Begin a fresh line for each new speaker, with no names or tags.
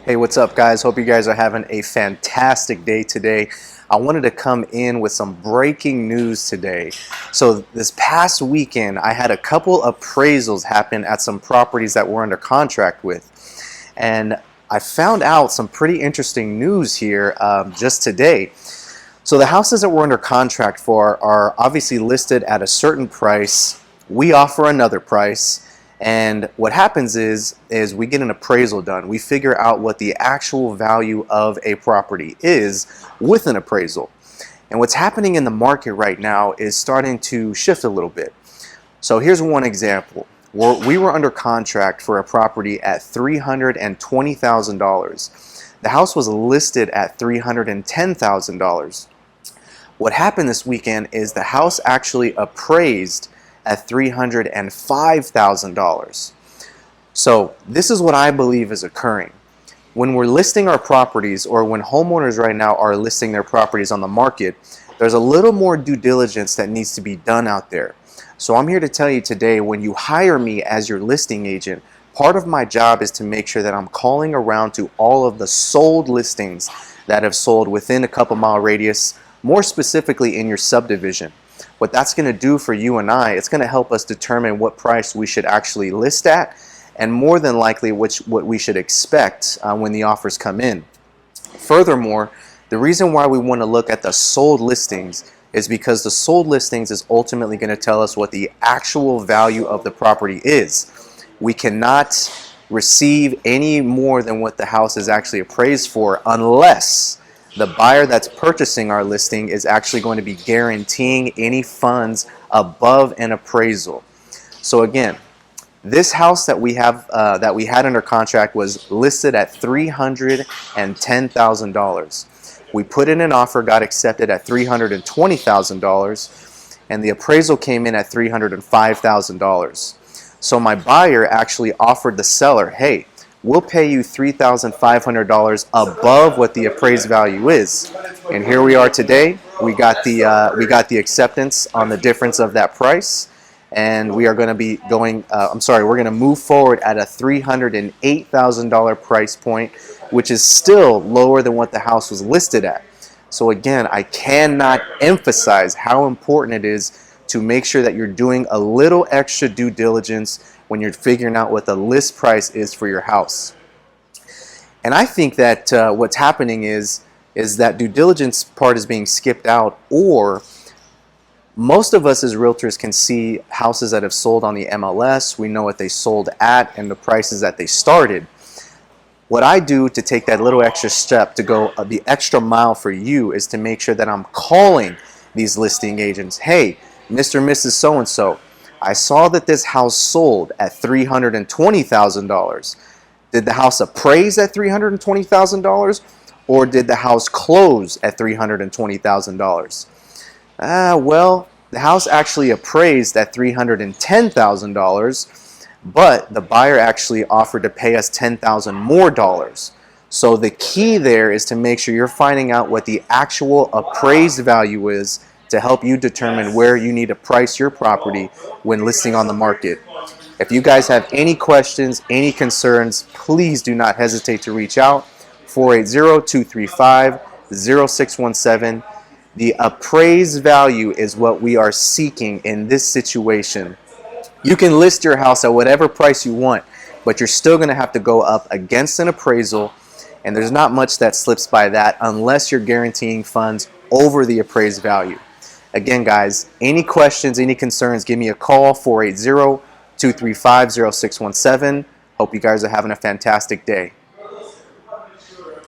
Hey, what's up guys? Hope you guys are having a fantastic day today. I wanted to come in with some breaking news today. So this past weekend, I had a couple appraisals happen at some properties that we're under contract with. And I found out some pretty interesting news here just today. So the houses that we're under contract for are obviously listed at a certain price. We offer another price. And what happens is we get an appraisal done. We figure out what the actual value of a property is with an appraisal. And what's happening in the market right now is starting to shift a little bit. So here's one example. We were under contract for a property at $320,000. The house was listed at $310,000. What happened this weekend is the house actually appraised at $305,000. So this is what I believe is occurring. When we're listing our properties, or when homeowners right now are listing their properties on the market, there's a little more due diligence that needs to be done out there. So I'm here to tell you today, when you hire me as your listing agent, part of my job is to make sure that I'm calling around to all of the sold listings that have sold within a couple mile radius, more specifically in your subdivision. What that's going to do for you and I, it's going to help us determine what price we should actually list at, and more than likely what we should expect when the offers come in. Furthermore, the reason why we want to look at the sold listings is because the sold listings is ultimately going to tell us what the actual value of the property is. We cannot receive any more than what the house is actually appraised for unless the buyer that's purchasing our listing is actually going to be guaranteeing any funds above an appraisal. So again, this house that we had under contract was listed at $310,000. We put in an offer, got accepted at $320,000, and the appraisal came in at $305,000. So my buyer actually offered the seller, hey, we'll pay you $3,500 above what the appraised value is. And here we are today. We got the acceptance on the difference of that price, and we are going to be going. We're going to move forward at a $308,000 price point, which is still lower than what the house was listed at. So again, I cannot emphasize how important it is to make sure that you're doing a little extra due diligence when you're figuring out what the list price is for your house. And I think that what's happening is that due diligence part is being skipped out, or most of us as realtors can see houses that have sold on the MLS. We know what they sold at and the prices that they started. What I do to take that little extra step to go the extra mile for you is to make sure that I'm calling these listing agents. Hey, Mr. and Mrs. So-and-so, I saw that this house sold at $320,000. Did the house appraise at $320,000, or did the house close at $320,000? Well, the house actually appraised at $310,000, but the buyer actually offered to pay us $10,000 more. So the key there is to make sure you're finding out what the actual appraised value is to help you determine where you need to price your property when listing on the market. If you guys have any questions, any concerns, please do not hesitate to reach out. 480-235-0617. The appraised value is what we are seeking in this situation. You can list your house at whatever price you want, but you're still going to have to go up against an appraisal, and there's not much that slips by that unless you're guaranteeing funds over the appraised value. Again, guys, any questions, any concerns, give me a call, 480-235-0617. Hope you guys are having a fantastic day.